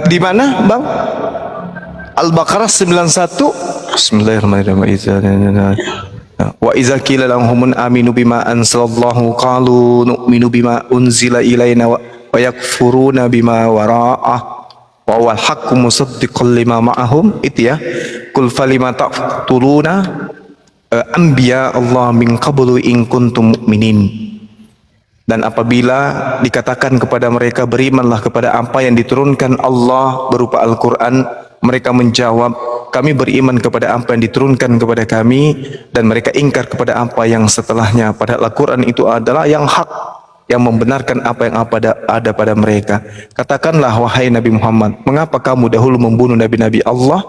Di mana, Bang? Al-Baqarah 91. Bismillahirrahmanirrahim. Wa iza qila lahum aminu bima anzalallahu qalu nu'minu bima unzila ilaina wa yakfuruna bima wara'ah wa wal haqqu musaddiqan lima ma'ahum. Itu ya. Qul falima taqtuluna anbiya Allah min qablu in kuntum mu'minin. Dan apabila dikatakan kepada mereka berimanlah kepada apa yang diturunkan Allah berupa Al-Quran, mereka menjawab kami beriman kepada apa yang diturunkan kepada kami, dan mereka ingkar kepada apa yang setelahnya, padahal Al-Quran itu adalah yang hak, yang membenarkan apa yang ada pada mereka. Katakanlah wahai Nabi Muhammad, mengapa kamu dahulu membunuh nabi-nabi Allah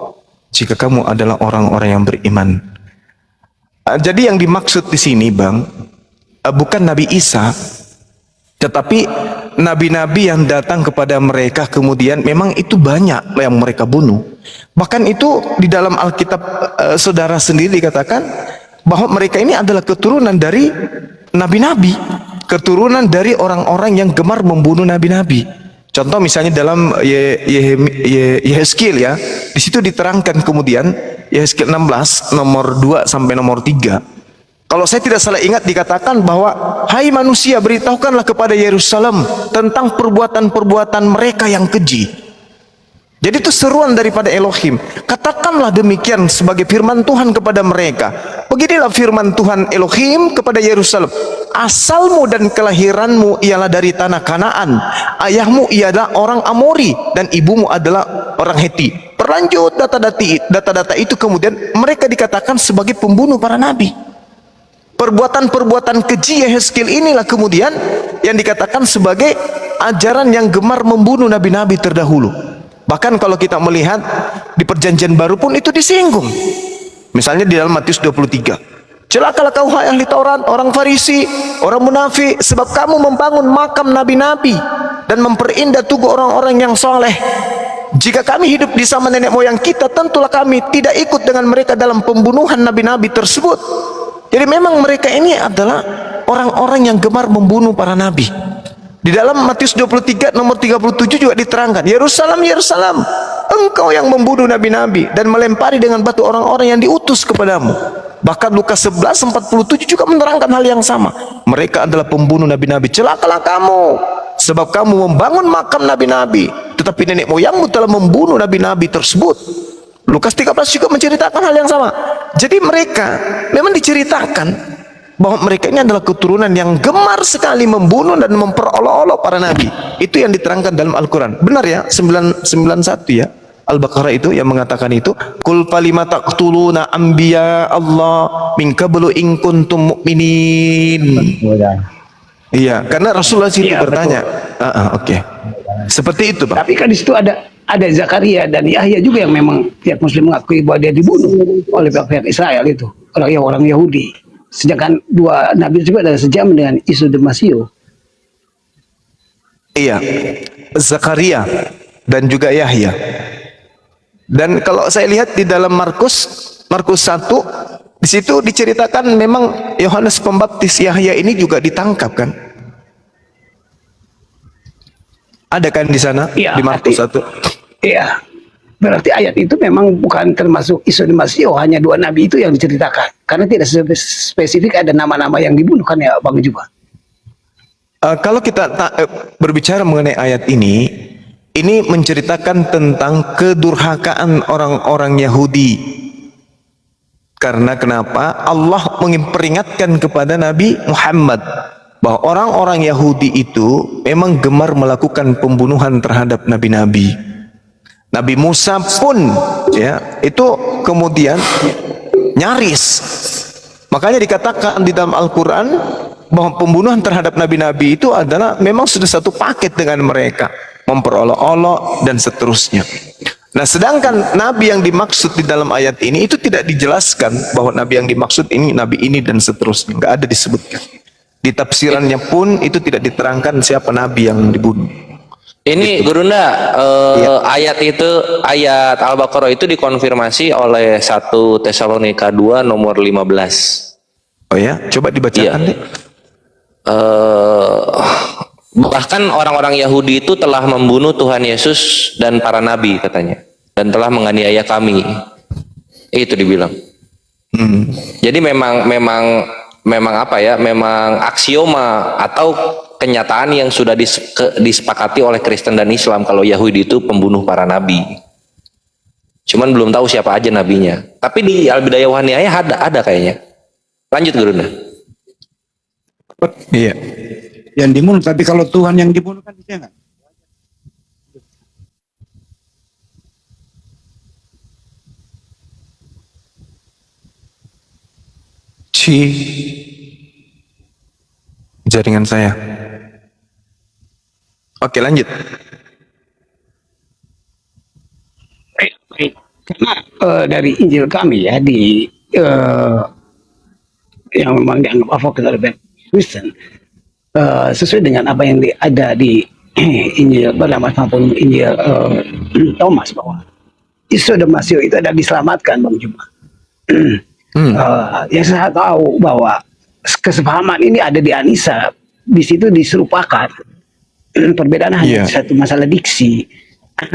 jika kamu adalah orang-orang yang beriman? Jadi yang dimaksud di sini, Bang, bukan Nabi Isa, tetapi nabi-nabi yang datang kepada mereka kemudian memang itu banyak yang mereka bunuh. Bahkan itu di dalam Alkitab saudara sendiri dikatakan bahwa mereka ini adalah keturunan dari nabi-nabi, keturunan dari orang-orang yang gemar membunuh nabi-nabi. Contoh misalnya dalam Yehezkiel ya, di situ diterangkan kemudian Yehezkiel 16 nomor 2 sampai nomor 3. Kalau saya tidak salah ingat dikatakan bahwa hai manusia, beritahukanlah kepada Yerusalem tentang perbuatan-perbuatan mereka yang keji. Jadi itu seruan daripada Elohim. Katakanlah demikian sebagai firman Tuhan kepada mereka. Beginilah firman Tuhan Elohim kepada Yerusalem. Asalmu dan kelahiranmu ialah dari tanah Kanaan. Ayahmu ialah orang Amori dan ibumu adalah orang Heti. Berlanjut data-data itu kemudian mereka dikatakan sebagai pembunuh para nabi. Perbuatan-perbuatan keji Yehezkiel inilah kemudian yang dikatakan sebagai ajaran yang gemar membunuh nabi-nabi terdahulu. Bahkan kalau kita melihat di perjanjian baru pun itu disinggung. Misalnya di dalam Matius 23. Celakalah kau hai ahli Taurat, orang Farisi, orang munafik, sebab kamu membangun makam nabi-nabi dan memperindah tugu orang-orang yang soleh. Jika kami hidup di zaman nenek moyang kita, tentulah kami tidak ikut dengan mereka dalam pembunuhan nabi-nabi tersebut. Jadi memang mereka ini adalah orang-orang yang gemar membunuh para nabi. Di dalam Matius 23 nomor 37 juga diterangkan, Yerusalem, Yerusalem, engkau yang membunuh nabi-nabi dan melempari dengan batu orang-orang yang diutus kepadamu. Bahkan Lukas 11:47 juga menerangkan hal yang sama. Mereka adalah pembunuh nabi-nabi. Celakalah kamu, sebab kamu membangun makam nabi-nabi, tetapi nenek moyangmu telah membunuh nabi-nabi tersebut. Lukas 13 juga menceritakan hal yang sama. Jadi mereka memang diceritakan bahwa mereka ini adalah keturunan yang gemar sekali membunuh dan memperolok-olok para nabi. Itu yang diterangkan dalam Al-Quran. Benar ya, 991 ya, Al-Baqarah itu yang mengatakan itu. Qul falima taqtuluna anbiya Allah min qablu in kuntum mu'minin. Iya, karena Rasulullah itu bertanya. Oke. Seperti itu, Bang. Tapi kan di situ ada Zakaria dan Yahya juga yang memang pihak Muslim mengakui bahwa dia dibunuh oleh pihak Israel itu, orang Yahudi. Sedangkan dua nabi juga adalah sejaman dengan isu Damasio. Iya, Zakaria dan juga Yahya. Dan kalau saya lihat di dalam Markus 1, di situ diceritakan memang Yohanes Pembaptis Yahya ini juga ditangkap kan? Ada kan di sana Ya, di Markus 1? Iya. Berarti ayat itu memang bukan termasuk isu Damasio, hanya dua nabi itu yang diceritakan. Karena tidak spesifik ada nama-nama yang dibunuh kan ya Bang Juba. Kalau kita berbicara mengenai ayat ini menceritakan tentang kedurhakaan orang-orang Yahudi. Karena kenapa? Allah memperingatkan kepada Nabi Muhammad bahwa orang-orang Yahudi itu memang gemar melakukan pembunuhan terhadap nabi-nabi. Nabi Musa pun ya itu kemudian nyaris. Makanya dikatakan di dalam Al-Quran bahwa pembunuhan terhadap nabi-nabi itu adalah memang sudah satu paket dengan mereka, memperolok-olok dan seterusnya. Nah, sedangkan nabi yang dimaksud di dalam ayat ini itu tidak dijelaskan bahwa nabi yang dimaksud ini nabi ini dan seterusnya, nggak ada disebutkan. Di tafsirannya pun itu tidak diterangkan siapa nabi yang dibunuh. Ini Gitu. Gurunda, ayat ayat Al-Baqarah itu dikonfirmasi oleh 1 Tesalonika 2 nomor 15. Oh ya, coba dibacakan Iya. deh. Bahkan orang-orang Yahudi itu telah membunuh Tuhan Yesus dan para nabi katanya, dan telah menganiaya kami. Itu dibilang. Jadi memang apa ya? Memang aksioma atau kenyataan yang sudah disepakati oleh Kristen dan Islam kalau Yahudi itu pembunuh para nabi. Cuman belum tahu siapa aja nabinya. Tapi di Al-Bidayah wa Nihayah ada kayaknya. Lanjut Gurunda. Iya. Yang dibunuh, tapi kalau Tuhan yang dibunuh kan bisa nggak? Jaringan saya. Oke, lanjut. Baik. Karena dari Injil kami ya yang memang dianggap apokrifa oleh Kristen, sesuai dengan apa yang ada di Injil Barnabas maupun Injil Thomas, bahwa Isa dan Masih itu ada diselamatkan, Bang Juma. Yang saya tahu bahwa kesepahaman ini ada di Anisa, di situ diserupakan. Perbedaan hanya satu masalah diksi,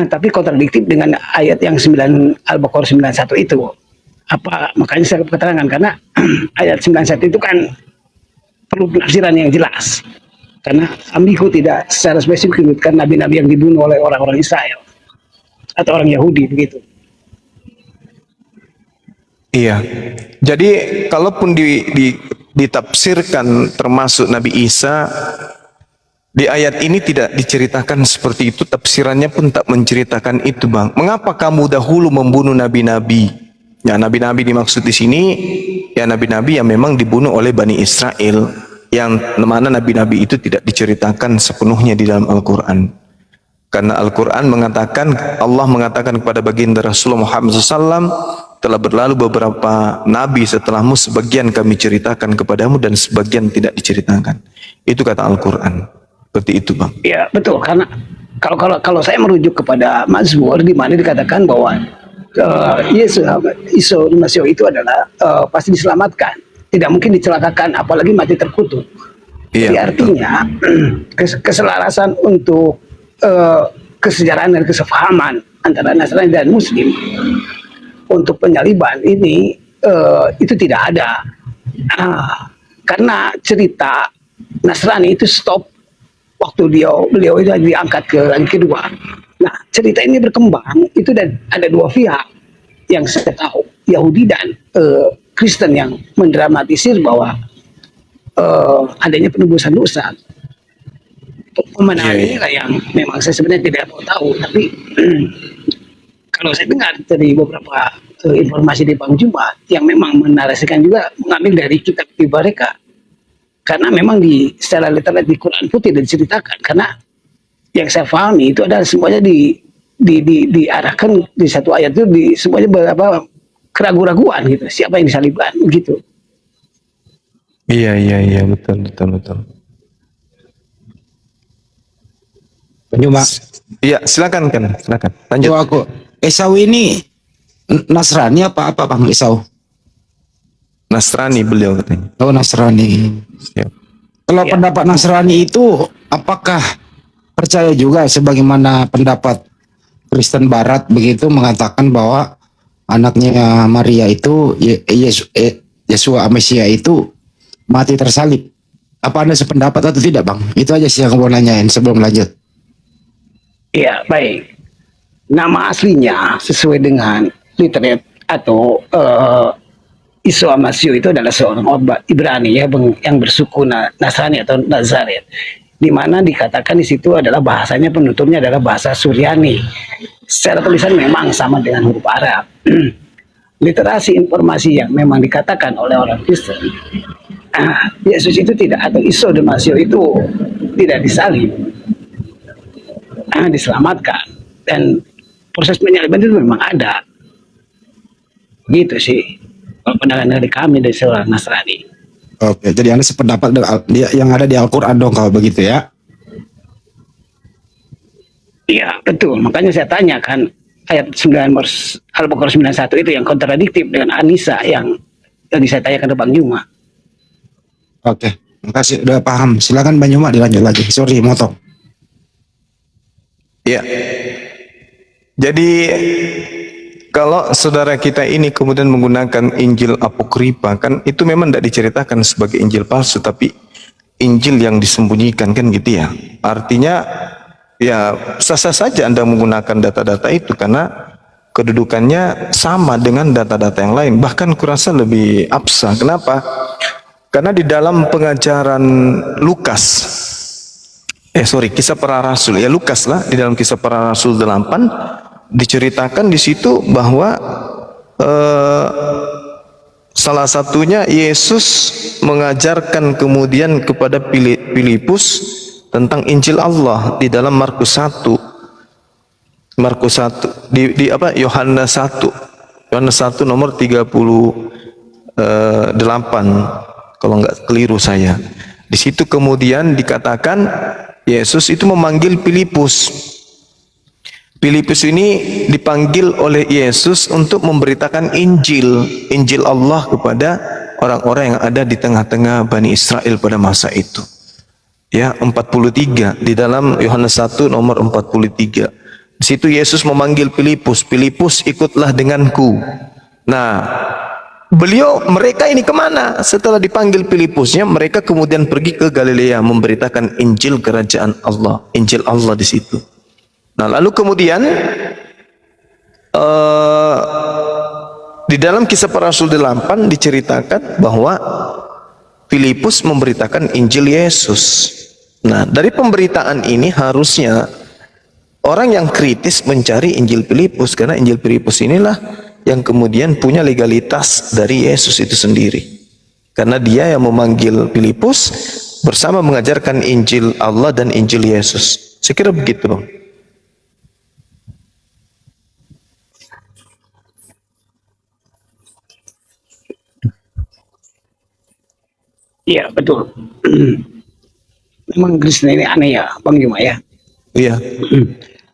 tapi kontradiktif dengan ayat yang 9 Al-Baqarah 91 itu. Makanya saya keterangan, karena ayat 91 itu kan perlu penafsiran yang jelas, karena ambigu tidak secara spesifik menyebutkan nabi-nabi yang dibunuh oleh orang-orang Israel atau orang Yahudi begitu. Iya. Jadi kalaupun ditafsirkan termasuk Nabi Isa, di ayat ini tidak diceritakan seperti itu, tafsirannya pun tak menceritakan itu, Bang. Mengapa kamu dahulu membunuh nabi-nabi? Ya, nabi-nabi dimaksud di sini ya nabi-nabi yang memang dibunuh oleh Bani Israel, yang mana nabi-nabi itu tidak diceritakan sepenuhnya di dalam Al-Quran. Karena Al-Quran mengatakan, Allah mengatakan kepada baginda Rasulullah Muhammad SAW, telah berlalu beberapa nabi setelahmu, sebagian kami ceritakan kepadamu dan sebagian tidak diceritakan. Itu kata Al-Quran. Seperti itu, Bang. Ya betul, karena kalau saya merujuk kepada Mazmur di mana dikatakan bahwa Yesus Isa Masih itu adalah pasti diselamatkan, tidak mungkin dicelakakan, apalagi mati terkutuk. Jadi artinya keselarasan untuk kesejarahan dan kesepahaman antara Nasrani dan Muslim untuk penyaliban ini itu tidak ada, karena cerita Nasrani itu stop waktu beliau itu diangkat ke langit kedua. Nah, cerita ini berkembang itu, dan ada dua pihak yang saya tahu, Yahudi dan Kristen, yang mendramatisir bahwa adanya penebusan dosa. Pemenangan inilah yang memang saya sebenarnya tidak mau tahu, tapi kalau saya dengar dari beberapa informasi di Bang Juma yang memang menarasikan juga mengambil dari kitab mereka, karena memang secara literal di Quran pun tidak diceritakan, karena yang saya pahami itu adalah semuanya diarahkan di satu ayat itu, semuanya beberapa keraguan-raguan gitu, siapa yang disalibkan gitu. Iya, betul. Coba. Iya, silakan. Lanjut. Aku Esau ini Nasrani apa Bang Esau? Nasrani beliau katanya. Oh, Nasrani. Siap. Kalau pendapat Nasrani itu apakah percaya juga sebagaimana pendapat Kristen Barat begitu, mengatakan bahwa anaknya Maria itu Yesus Mesias itu mati tersalib? Apa Anda sependapat atau tidak, Bang? Itu aja sih yang mau nanyain sebelum lanjut. Iya, baik. Nama aslinya sesuai dengan literat atau Isa Masih itu adalah seorang orang Ibrani ya, yang bersuku Nasrani atau Nazaret, di mana dikatakan di situ adalah bahasanya penuturnya adalah bahasa Suryani. Secara tulisan memang sama dengan huruf Arab. Literasi informasi yang memang dikatakan oleh orang Kristen, Yesus itu tidak, atau Isa dan Masih itu tidak disalib, diselamatkan, dan proses penyaliban itu memang ada. Gitu sih kalau pandangan dari kami dari seorang Nasrani. Oke, jadi Anda sependapat yang ada di Al-Quran dong kalau begitu ya? Iya, betul. Makanya saya tanyakan ayat 9 Al-Baqarah 91 itu yang kontradiktif dengan Anisa yang tadi saya tanyakan ke Bang Juma. Oke. Makasih udah paham. Silakan Banyuma dilanjut lagi. Sorry motong. Ya. Jadi kalau saudara kita ini kemudian menggunakan Injil apokripa, kan itu memang tidak diceritakan sebagai Injil palsu, tapi Injil yang disembunyikan, kan gitu ya. Artinya ya sah-sah saja Anda menggunakan data-data itu karena kedudukannya sama dengan data-data yang lain. Bahkan kurasa lebih absah. Kenapa? Karena di dalam pengajaran Lukas, Kisah Para Rasul, ya Lukas lah, di dalam Kisah Para Rasul 8 diceritakan di situ bahwa salah satunya Yesus mengajarkan kemudian kepada Filipus tentang Injil Allah di dalam Markus 1. Markus 1 di apa? Yohanes 1. Yohanes 1 nomor 38 kalau nggak keliru saya. Di situ kemudian dikatakan Yesus itu memanggil Filipus. Filipus ini dipanggil oleh Yesus untuk memberitakan Injil Allah kepada orang-orang yang ada di tengah-tengah Bani Israel pada masa itu. Ya, 43 di dalam Yohanes 1 nomor 43. Di situ Yesus memanggil Filipus, Filipus ikutlah denganku. Nah, mereka ini kemana? Setelah dipanggil Filipusnya, mereka kemudian pergi ke Galilea memberitakan Injil kerajaan Allah, Injil Allah di situ. Nah, lalu kemudian di dalam Kisah Para Rasul 8 diceritakan bahwa Filipus memberitakan Injil Yesus. Nah, dari pemberitaan ini harusnya orang yang kritis mencari Injil Filipus, karena Injil Filipus inilah yang kemudian punya legalitas dari Yesus itu sendiri. Karena dia yang memanggil Filipus bersama mengajarkan Injil Allah dan Injil Yesus. Saya kira begitu, Bang. Iya, betul. Memang Kristen ini aneh ya, Bang Juma ya. Iya.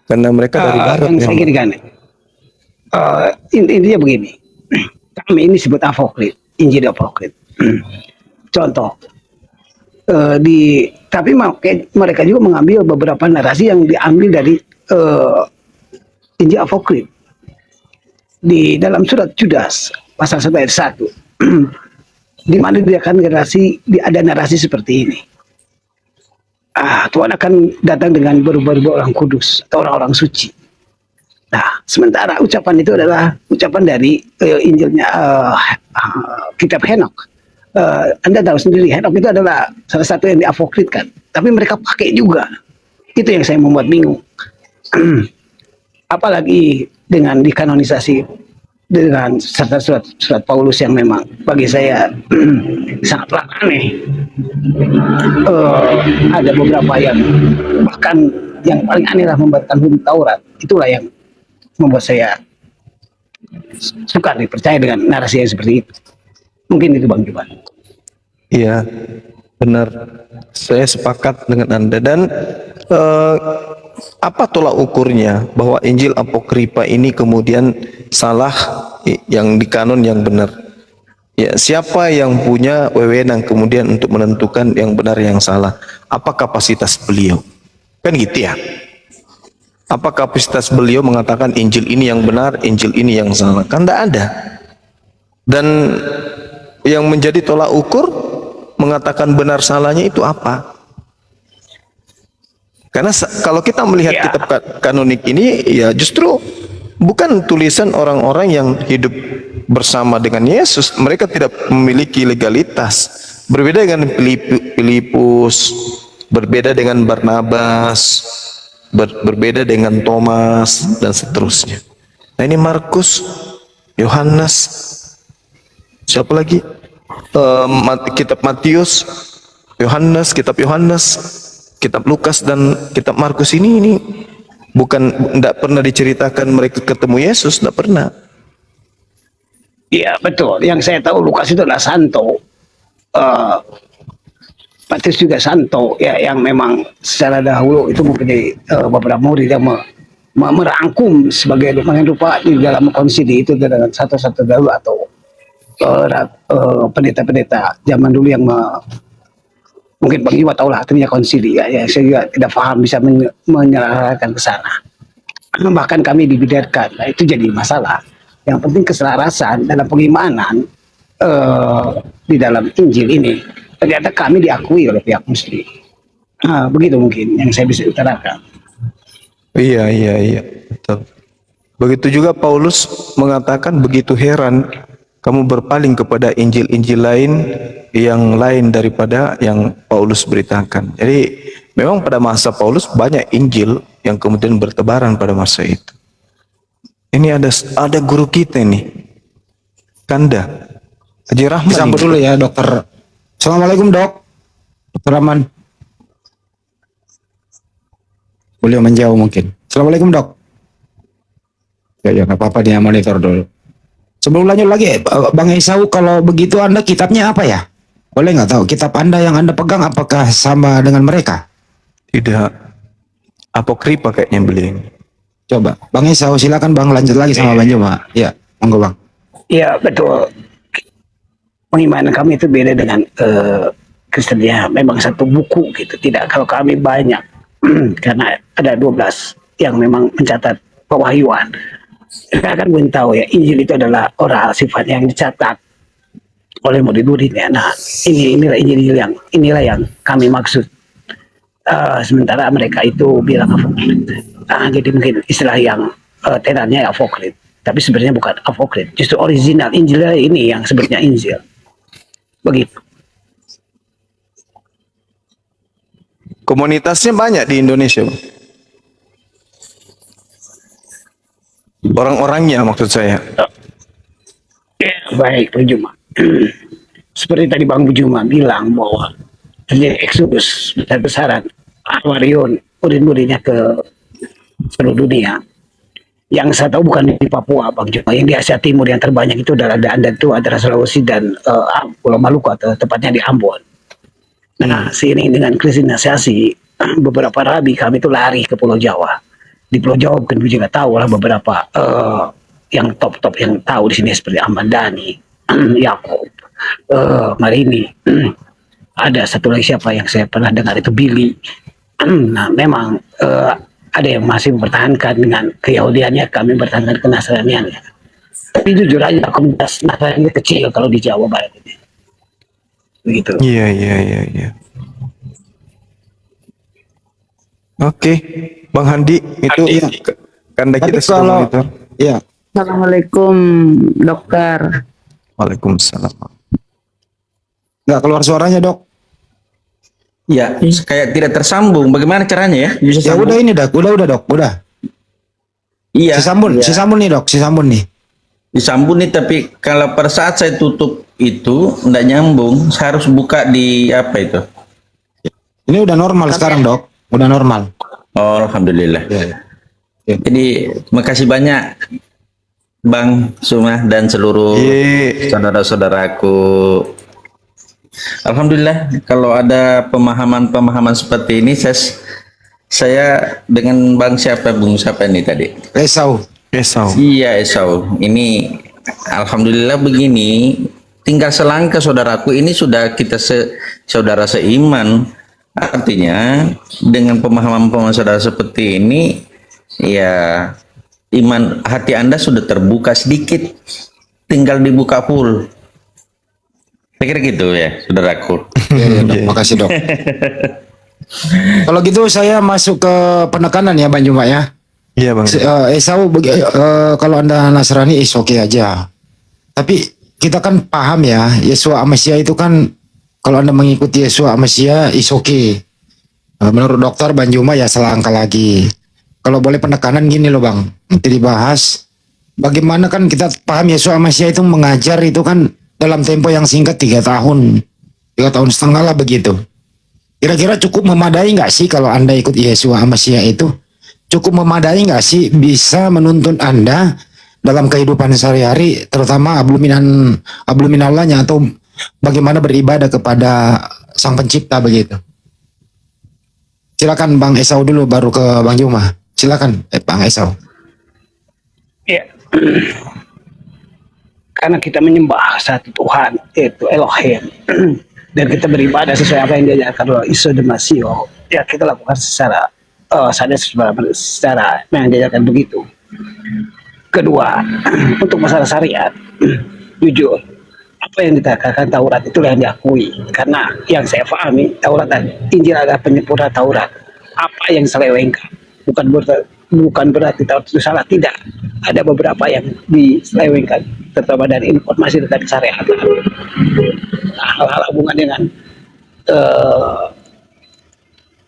Karena mereka dari barat yang saya memang. gini kan, intinya begini, kami ini sebut apokrif, Injil apokrif. Contoh, tapi mereka juga mengambil beberapa narasi yang diambil dari Injil apokrif. Di dalam surat Judas pasal 1 ayat 1, di mana dia akan ada narasi seperti ini. Tuhan akan datang dengan berupa-rupa orang kudus atau orang-orang suci. Nah, sementara ucapan itu adalah ucapan dari Injilnya kitab Henok. Anda tahu sendiri, Henok itu adalah salah satu yang diapokrifkan. Tapi mereka pakai juga. Itu yang saya membuat bingung. Apalagi dengan dikanonisasi dengan serta surat Paulus yang memang bagi saya sangatlah aneh. Ada beberapa yang bahkan yang paling aneh lah membatalkan hukum Taurat. Itulah yang membuat saya sukar percaya dengan narasi yang seperti itu. Mungkin itu Bang Juban. Iya, benar. Saya sepakat dengan Anda. Dan apa tolak ukurnya bahwa Injil apokripa ini kemudian salah, yang di kanon yang benar? Ya, siapa yang punya wewenang kemudian untuk menentukan yang benar yang salah? Apa kapasitas beliau? Kan gitu ya. Apa kapasitas beliau mengatakan Injil ini yang benar, Injil ini yang salah? Kan tidak ada. Dan yang menjadi tolak ukur mengatakan benar salahnya itu apa? Karena kalau kita melihat kitab kanonik ini, ya justru bukan tulisan orang-orang yang hidup bersama dengan Yesus. Mereka tidak memiliki legalitas. Berbeda dengan Filipus, berbeda dengan Barnabas, berbeda dengan Thomas, dan seterusnya. Nah, ini Markus, Yohanes, siapa lagi? Kitab Matius, Yohanes, kitab Lukas, dan kitab Markus ini tidak pernah diceritakan mereka ketemu Yesus, tidak pernah. Iya betul. Yang saya tahu Lukas itu adalah santo. Matius juga santo ya, yang memang secara dahulu itu mempunyai beberapa murid yang merangkum sebagai rupa di dalam konsili itu dengan satu-satu dahulu atau pendeta-pendeta zaman dulu yang Mungkin Bang Iwa tahu lah artinya konsili ya, saya juga tidak paham bisa menyelarakan ke sana. Bahkan kami dibidarkan, nah, itu jadi masalah. Yang penting keselarasan dalam pengimanan di dalam Injil ini ternyata kami diakui oleh pihak Muslim. Nah, begitu mungkin yang saya bisa utarakan. Iya, iya, iya, betul. Begitu juga Paulus mengatakan begitu heran kamu berpaling kepada Injil-Injil lain daripada yang Paulus beritakan. Jadi memang pada masa Paulus banyak Injil yang kemudian bertebaran pada masa itu. Ini ada guru kita nih, Kanda Haji Rahman. Disambut dulu ya dokter. Assalamualaikum dok. Dokter Rahman. Beliau menjauh mungkin. Assalamualaikum dok. Ya nggak apa-apa, dia monitor dulu. Sebelum lanjut lagi, Bang Esau, kalau begitu Anda kitabnya apa ya? Boleh nggak tahu kitab Anda yang Anda pegang apakah sama dengan mereka? Tidak, apokripa kayaknya beliau ini. Coba, Bang Esau silakan Bang, lanjut lagi sama Bang Juma. Ya, monggo Bang. Ya betul. Pengimanan kami itu beda dengan Kristen ya. Memang satu buku gitu. Tidak, kalau kami banyak. Karena ada 12 yang memang mencatat pewahyuan. Kita kan belum tahu ya, Injil itu adalah oral sifat yang dicatat oleh murid-muridnya. Nah, inilah yang kami maksud. Sementara mereka itu bilang apokrit. Jadi mungkin istilah yang tenarnya apokrit. Tapi sebenarnya bukan apokrit. Justru original Injil ini yang sebenarnya Injil. Begitu. Komunitasnya banyak di Indonesia, Bang. Orang-orangnya maksud saya. Ya, baik, Bang Juma. Seperti tadi Bang Juma bilang bahwa terjadi eksodus besar-besaran Hawarion, murid-muridnya ke seluruh dunia. Yang saya tahu bukan di Papua, Bang Juma. Yang di Asia Timur yang terbanyak itu adalah antara Sulawesi dan Pulau Maluku, atau tepatnya di Ambon. Nah, seiring dengan kristenisasi, beberapa rabi kami itu lari ke Pulau Jawa. Di Pulau Jawa mungkin juga tahu lah beberapa yang top-top yang tahu di sini seperti Ahmad Dhani, Yakob, Marini. Ada satu lagi siapa yang saya pernah dengar itu Billy. Nah, memang ada yang masih mempertahankan dengan keyahudiannya, kami mempertahankan kenasraniannya. Tapi jujur aja komunitas Nasrani kecil kalau di Jawa Barat ini. Begitu. Iya, iya, iya, iya. Oke, Bang Handi, itu Kanda kita sudah monitor. Ya, Assalamualaikum dokter. Waalaikumsalam. nggak keluar suaranya dok. Ya, kayak tidak tersambung. Bagaimana caranya ya? Bisa Ya sambung? udah ini dok, udah dok, udah. Iya. Sisambun nih dok, sisambun nih. Disambung nih, tapi kalau pada saat saya tutup itu nggak nyambung. Saya harus buka di apa itu? Ini udah normal sekarang dok, udah normal. Oh, alhamdulillah. Ya. Jadi makasih banyak Bang Suma dan seluruh Ye. saudara-saudaraku. Alhamdulillah kalau ada pemahaman-pemahaman seperti ini, saya dengan Bang siapa ini tadi? Esau. Esau. Iya Esau, ini alhamdulillah begini, tinggal selangkah saudaraku, ini sudah kita saudara seiman. Artinya dengan pemahaman-pemahaman saudara seperti ini, ya iman hati Anda sudah terbuka sedikit, tinggal dibuka full. Saya kira gitu ya saudaraku. Ya, dok. Makasih dok. Kalau gitu saya masuk ke penekanan ya Bang Juma ya. Iya, Bang. Esau, kalau Anda Nasrani oke aja. Tapi kita kan paham ya, Yesua Amesia itu kan, kalau Anda mengikuti Yesua Amesia oke. Menurut dokter Bang Juma ya selangkah lagi. Kalau boleh penekanan gini loh Bang, nanti dibahas. Bagaimana kan kita paham Yesua Amesia itu mengajar itu kan dalam tempo yang singkat 3 tahun. 3 tahun setengah lah begitu. Kira-kira cukup memadai nggak sih kalau Anda ikut Yesua Amesia itu? Cukup memadai nggak sih bisa menuntun Anda dalam kehidupan sehari-hari, terutama abluminallahnya atau bagaimana beribadah kepada Sang Pencipta begitu? Silakan Bang Esau dulu, baru ke Bang Juma. Silakan Bang Esau. Ya. Karena kita menyembah satu Tuhan, yaitu Elohim. dan kita beribadah sesuai apa yang diajarkan oleh Isa dan Masih, ya kita lakukan secara sadar secara yang diajarkan begitu. Kedua, untuk masalah syariat, jujur, apa yang dikatakan Taurat itulah yang diakui. Karena yang saya pahami, Taurat dan Injil adalah penyempurna Taurat. Apa yang diselewengkan, bukan berarti Taurat itu salah, tidak. Ada beberapa yang diselewengkan, terutama dari informasi tentang syariat. Nah, hal-hal hubungan dengan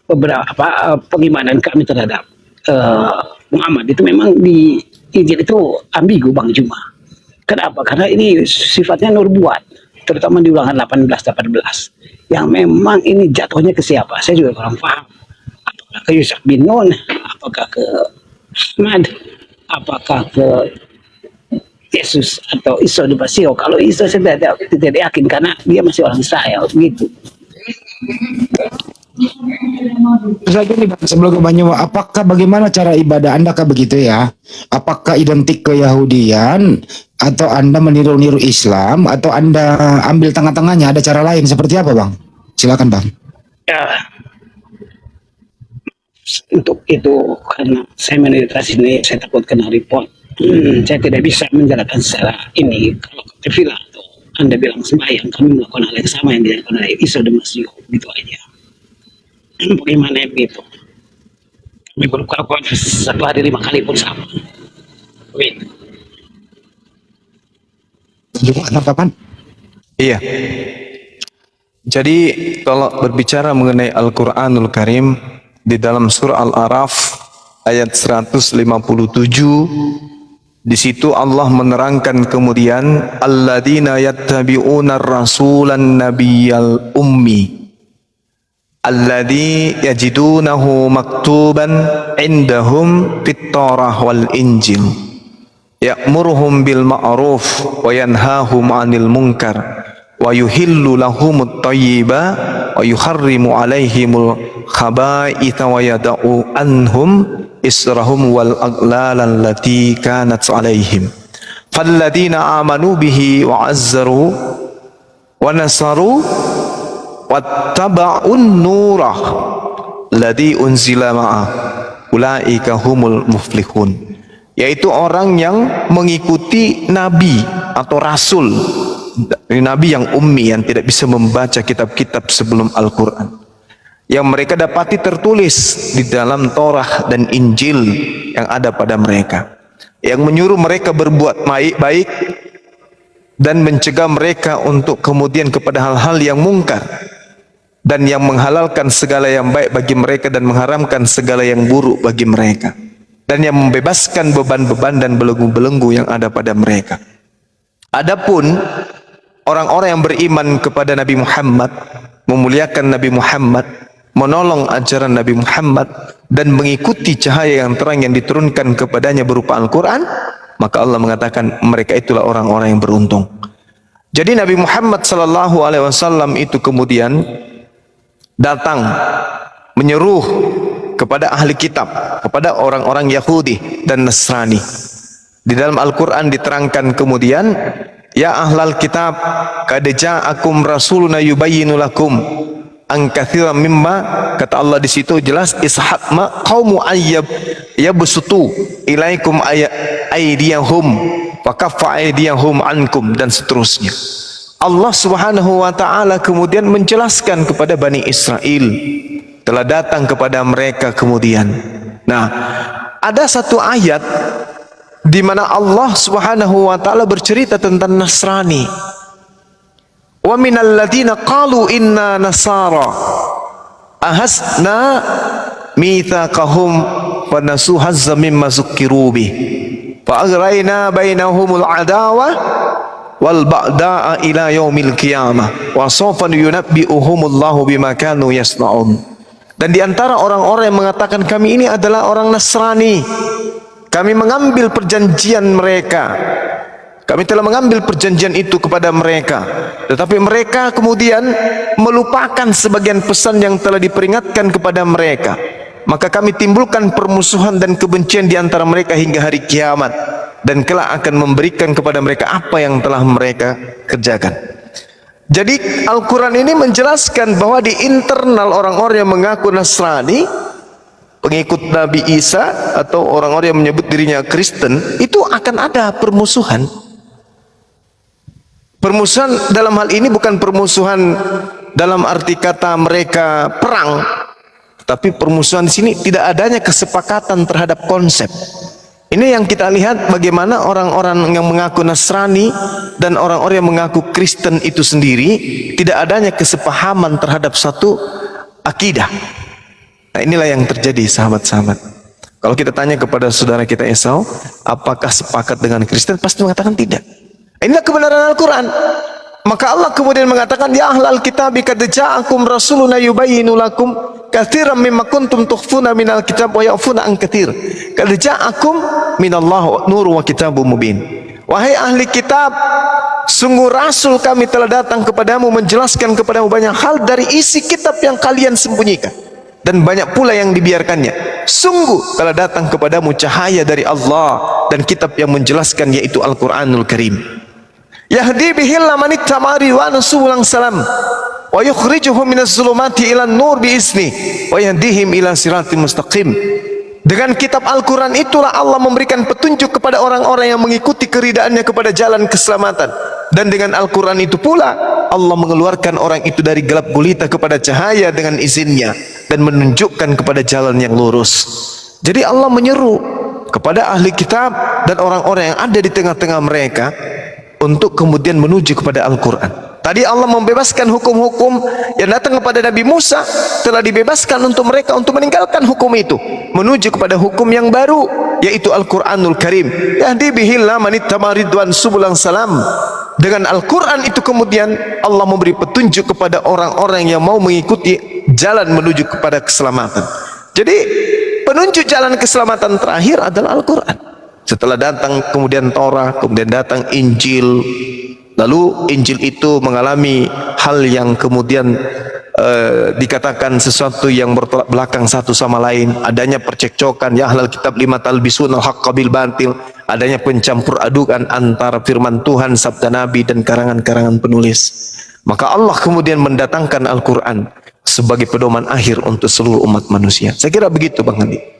beberapa pengimanan kami terhadap Muhammad itu memang di Injil itu ambigu, Bang Juma. Kenapa? Karena ini sifatnya nubuat, terutama di ulangan 18 yang memang ini jatuhnya ke siapa? Saya juga kurang paham. Apakah ke Yusuf bin Nun, apakah ke Ahmad, apakah ke Yesus atau Isa di Masih? Kalau Isa saya tidak yakin karena dia masih orang Israel begitu. Saja nih Bang, sebelum ke Banyu, apakah bagaimana cara ibadah Anda kah begitu ya? Apakah identik ke Yahudian atau Anda meniru-niru Islam atau Anda ambil tengah-tengahnya? Ada cara lain seperti apa Bang? Silakan Bang. Ya, untuk itu karena saya meditasi ini saya takut kena report. Saya tidak bisa menjalankan secara ini. Kalau ketifilah atau Anda bilang sembahyang, kami melakukan hal yang sama yang dilakukan oleh Isa dan Masih, gitu aja. Bagaimana begitu? Kami berkuat 1 hari 5 kali pun sama. Begitu. Jumat kapan? Iya. Jadi kalau berbicara mengenai Al-Quranul Karim di dalam surah Al-Araf ayat 157, di situ Allah menerangkan kemudian alladzina yattabi'una rasulan nabiyyal ummi alladzi yajidunahu maktuban indahum fit Taurah wal Injil ya'muruhum bil ma'ruf wa yanhahum 'anil munkar wa yuhillu lahumut thayyiba wa yuharrimu 'alaihimul khaba'itha wa yada'u anhum israhum wal aghlal allati kanat 'alaihim falladzina amanu bihi wa 'azzaru wa nasaru wattaba'un nurah ladzi unzila ma'ah ulaika humul muflihun, yaitu orang yang mengikuti nabi atau rasul, nabi yang ummi yang tidak bisa membaca kitab-kitab sebelum Al-Quran, yang mereka dapati tertulis di dalam Torah dan Injil yang ada pada mereka, yang menyuruh mereka berbuat baik dan mencegah mereka untuk kemudian kepada hal-hal yang mungkar, dan yang menghalalkan segala yang baik bagi mereka dan mengharamkan segala yang buruk bagi mereka, dan yang membebaskan beban-beban dan belenggu-belenggu yang ada pada mereka. Adapun orang-orang yang beriman kepada Nabi Muhammad, memuliakan Nabi Muhammad, menolong ajaran Nabi Muhammad, dan mengikuti cahaya yang terang yang diturunkan kepadanya berupa Al-Quran, maka Allah mengatakan mereka itulah orang-orang yang beruntung. Jadi Nabi Muhammad SAW itu kemudian datang menyeru kepada ahli kitab, kepada orang-orang Yahudi dan Nasrani. Di dalam Al-Quran diterangkan kemudian, ya ahlal kitab qad ja'akum rasuluna yubayyinu lakum an katsiran mimma, kata Allah di situ jelas, ishaq ma qaumu ayyab yabsutu ilaikum aydiyahum wa kaffa aydiyahum ankum, dan seterusnya. Allah Subhanahu wa taala kemudian menjelaskan kepada Bani Israel, telah datang kepada mereka kemudian. Nah, ada satu ayat di mana Allah Subhanahu wa taala bercerita tentang Nasrani. Wa minal ladzina qalu inna nasara ahasna mitsaqahum wa nasu hazzan mimma zukkiru bih fa aghrayna bainahumul adawa wal ba'da'a ila yaumil qiyamah wa sawfa yunabbi'uhumullahu bima kanu yasna'un. Dan di antara orang-orang yang mengatakan kami ini adalah orang Nasrani, kami mengambil perjanjian mereka, kami telah mengambil perjanjian itu kepada mereka, tetapi mereka kemudian melupakan sebagian pesan yang telah diperingatkan kepada mereka, maka kami timbulkan permusuhan dan kebencian di antara mereka hingga hari kiamat, dan kelak akan memberikan kepada mereka apa yang telah mereka kerjakan. Jadi Al-Quran ini menjelaskan bahwa di internal orang-orang yang mengaku Nasrani, pengikut Nabi Isa atau orang-orang yang menyebut dirinya Kristen, itu akan ada permusuhan. Permusuhan dalam hal ini bukan permusuhan dalam arti kata mereka perang, tapi permusuhan di sini tidak adanya kesepakatan terhadap konsep. Ini yang kita lihat bagaimana orang-orang yang mengaku Nasrani dan orang-orang yang mengaku Kristen itu sendiri tidak adanya kesepahaman terhadap satu akidah. Nah, inilah yang terjadi, sahabat-sahabat. Kalau kita tanya kepada saudara kita Esau, apakah sepakat dengan Kristen? Pasti mengatakan tidak. Inilah kebenaran Al-Quran. Maka Allah kemudian mengatakan, ya ahlal kitabi qad ja'akum rasuluna yubayyinu lakum katsiran mimma kuntum tukhfuna minal kitab wa ya'funa an katsir. Qad ja'akum minallahu nurun wa kitabun mubin. Wahai ahli kitab, sungguh rasul kami telah datang kepadamu menjelaskan kepadamu banyak hal dari isi kitab yang kalian sembunyikan, dan banyak pula yang dibiarkannya. Sungguh telah datang kepadamu cahaya dari Allah dan kitab yang menjelaskan, yaitu Al-Quranul Karim. Yahdi bihillah man ittaba'a ridwana subulan salam wa yukhrijuhum minaz zulumati ilan nur biizni wa yahdihim ila siratim mustaqim. Dengan kitab Al-Quran itulah Allah memberikan petunjuk kepada orang-orang yang mengikuti keridaannya kepada jalan keselamatan. Dan dengan Al-Quran itu pula Allah mengeluarkan orang itu dari gelap gulita kepada cahaya dengan izinnya dan menunjukkan kepada jalan yang lurus. Jadi Allah menyeru kepada ahli kitab dan orang-orang yang ada di tengah-tengah mereka untuk kemudian menuju kepada Al-Quran. Tadi Allah membebaskan hukum-hukum yang datang kepada Nabi Musa, telah dibebaskan untuk mereka untuk meninggalkan hukum itu, menuju kepada hukum yang baru, yaitu Al-Quranul Karim. Yahdi bihillah man ittaba'a ridwan subulan salam. Dengan Al-Quran itu kemudian Allah memberi petunjuk kepada orang-orang yang mau mengikuti jalan menuju kepada keselamatan. Jadi penunjuk jalan keselamatan terakhir adalah Al-Quran. Setelah datang kemudian Taurat, kemudian datang Injil. Lalu Injil itu mengalami hal yang kemudian dikatakan sesuatu yang bertolak belakang satu sama lain. Adanya percekcokan, ya ahlal kitab lima talbisun al-haqqa bil batil. Adanya pencampur adukan antara firman Tuhan, sabda Nabi, dan karangan-karangan penulis. Maka Allah kemudian mendatangkan Al-Quran sebagai pedoman akhir untuk seluruh umat manusia. Saya kira begitu, Bang Andi.